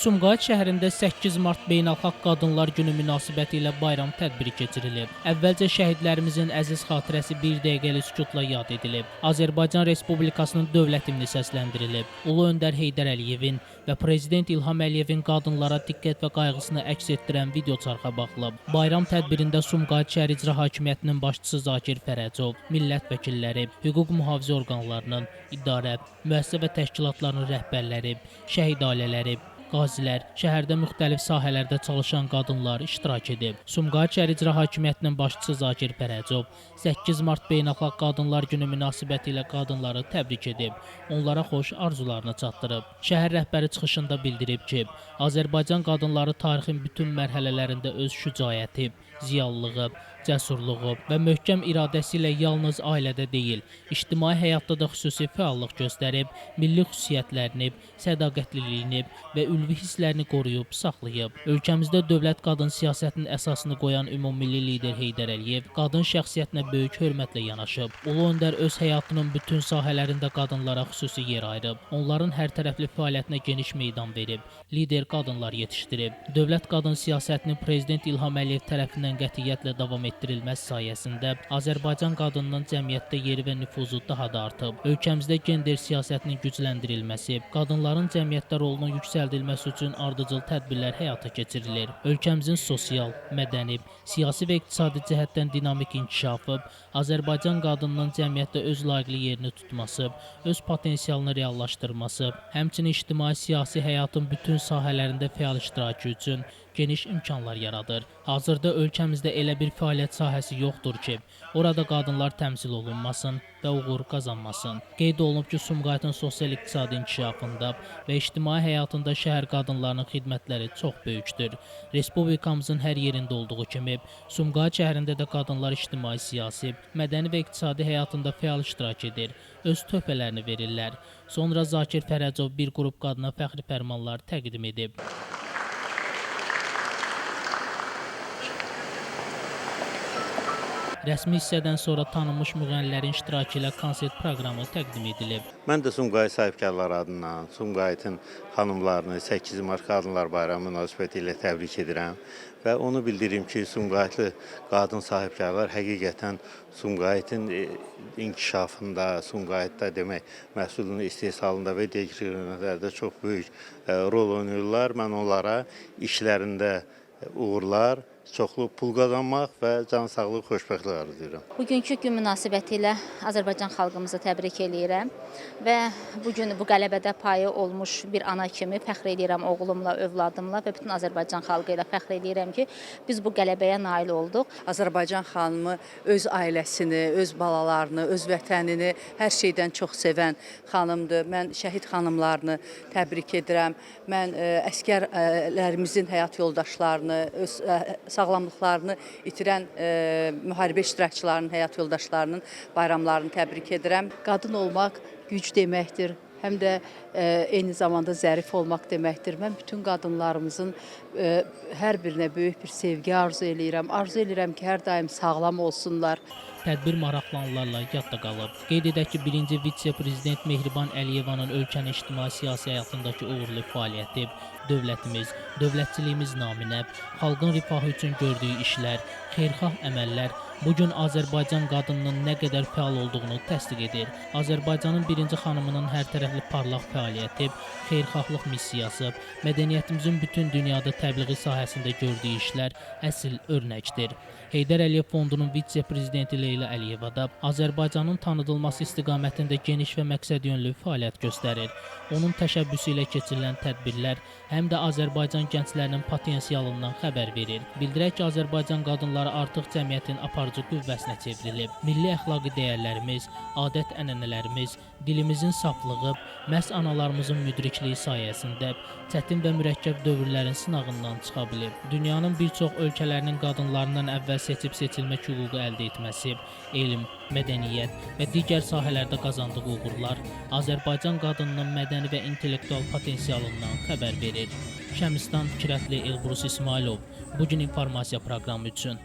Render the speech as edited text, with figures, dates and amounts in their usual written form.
Sumqayıt şəhərində 8 mart Beynəlxalq Qadınlar Günü münasibətilə bayram tədbiri keçirilib. Əvvəlcə şəhidlərimizin əziz xatirəsi bir dəqiqəlik sükutla yad edilib. Azərbaycan Respublikasının dövlət himni səsləndirilib. Ulu öndər Heydər Əliyevin və Prezident İlham Əliyevin qadınlara diqqət və qayğısını əks etdirən video çarxa baxılıb. Bayram tədbirində Sumqayıt şəhər İcra Hakimiyyətinin başçısı Zakir Fərəcov, millət vəkilləri, hüquq mühafizə orqanlarının, idarə, müəssisə və təşkilatlarının rəhbərləri, şəhid ailələri, qazilər, şəhərdə müxtəlif sahələrdə çalışan qadınlar iştirak edib. Sumqayıt şəhər İcra Hakimiyyətinin başçısı Zakir Fərəcov 8 mart Beynəlxalq Qadınlar Günü münasibətilə qadınları təbrik edib, onlara xoş arzularını çatdırıb. Şəhər rəhbəri çıxışında bildirib ki, Azərbaycan qadınları tarixin bütün mərhələlərində öz şücaəti, ziyallılığı, cəsurluğu və möhkəm iradəsi ilə yalnız ailədə deyil, ictimai həyatda da xüsusi fəallıq göstərib, milli xüsusiyyətlərini, sədaqətliliyini və ülvi hisslərini qoruyub, saxlayıb. Ölkəmizdə dövlət qadın siyasətinin əsasını qoyan ümummilli lider Heydər Əliyev qadın şəxsiyyətinə böyük hörmətlə yanaşıb. Ulu öndər öz həyatının bütün sahələrində qadınlara xüsusi yer ayırıb, onların hər tərəfli fəaliyyətinə geniş meydan verib, lider qadınlar yetişdirib. Dövlət qadın siyasətinin Prezident İlham Əliyev tərəfindən qətiyyətlə davam etdirilməsi sayəsində Azərbaycan qadınının cəmiyyətdə yeri və nüfuzu daha da artıb. Ölkəmizdə gender siyasətinin gücləndirilməsi, qadınların cəmiyyətdə rolunun yüksəldilməsi üçün ardıcıl tədbirlər həyata keçirilir. Ölkəmizin sosial, mədəni, siyasi və iqtisadi cəhətdən dinamik inkişafı, Azərbaycan qadınının cəmiyyətdə öz layiqli yerini tutması, öz potensialını reallaşdırması, həmçinin ictimai-siyasi həyatın bütün sahələrində fəal iştirakı üçün geniş imkanlar yaradır. Hazırda ölkəmizdə elə bir fəaliyyət sahəsi yoxdur ki, orada qadınlar təmsil olunmasın və uğur qazanmasın. Qeyd olunub ki, Sumqayıtın sosial-iqtisadi inkişafında və ictimai həyatında şəhər qadınlarının xidmətləri çox böyükdür. Respublikamızın hər yerində olduğu kimi, Sumqayıt şəhərində də qadınlar ictimai-siyasi, mədəni və iqtisadi həyatında fəal iştirak edir, öz töhfələrini verirlər. Sonra Zakir Fərəcov bir qrup qadına fəxri fərmanlar təqdim edib. Rəsmi hissədən sonra tanınmış müğənnilərin iştirakı ilə konsert proqramı təqdim edilib. Mən də Sumqayıt sahibkarları adından Sumqayıtın xanımlarını 8 mart Qadınlar Bayramı münasibəti ilə təbrik edirəm və onu bildirim ki, Sumqayıtlı qadın sahibkarlar həqiqətən Sumqayıtın inkişafında, Sumqayıtda demək, məhsulun istehsalında və digərlərdə çox böyük rol oynayırlar. Mən onlara işlərində uğurlar, çoxlu pul qazanmaq və can sağlıq, xoşbəxtlik arzulayıram. Bugünkü gün münasibətilə Azərbaycan xalqımızı təbrik edirəm və bu gün bu qələbədə payı olmuş bir ana kimi fəxr edirəm oğlumla, övladımla və bütün Azərbaycan xalqı ilə fəxr edirəm ki, biz bu qələbəyə nail olduq. Azərbaycan xanımı öz ailəsini, öz balalarını, öz vətənini hər şeydən çox sevən xanımdır. Mən şəhid xanımlarını təbrik edirəm. Mən əsgərlərimizin həyat yoldaşlarını, öz sağlamlıqlarını itirən müharibə iştirakçılarının, həyat yoldaşlarının bayramlarını təbrik edirəm. Qadın olmaq güc deməkdir, həm də eyni zamanda zərif olmaq deməkdir. Mən bütün qadınlarımızın hər birinə böyük bir sevgi arzu edirəm. Arzu edirəm ki, hər daim sağlam olsunlar. Tədbir maraqlananlarla yadda qalıb. Qeyd edək ki, 1-ci vitse-prezident Mehriban Əliyevanın ölkənin ictimai-siyasi həyatındakı uğurlu fəaliyyəti, dövlətimiz, dövlətçiliyimiz naminə, xalqın rifahı üçün gördüyü işlər, xeyirxah əməllər bugün Azərbaycan qadınının nə qədər fəal olduğunu təsdiq edir. Azərbaycanın birinci xanımının hər tərəfli parlaq fəaliyyəti, xeyirxahlıq missiyası, mədəniyyətimizin bütün dünyada təbliği sahəsində gördüyü işlər əsl örnəkdir. Heydər Əliyev Fondunun vitse-prezidenti Leyla Əliyeva da Azərbaycanın tanıdılması istiqamətində geniş və məqsədyönlü fəaliyyət göstərir. Onun təşəbbüsü ilə keçirilən tədbirlər həm də Azərbaycan gənclərinin potensialından xəbər verir. Bildirək ki, Azərbaycan qadınları artıq cəmiyyətin aparıcı qüvvəsinə çevrilib. Milli əxlaqi dəyərlərimiz, adət-ənənələrimiz, dilimizin saflığı, məhz analarımızın müdrikliyi sayəsində çətin və mürəkkəb dövrlərin sınağından çıxa bilib. Dünyanın bir çox ölkələrinin qadınlarından əvvəl seçib seçilmək hüququ əldə etməsi, elm, mədəniyyət və digər sahələrdə qazandığı uğurlar Azərbaycan qadınının mədəni və intellektual potensialından xəbər verir. Şəmistan Kirətli Elbrus İsmailov, bugün informasiya proqramı üçün.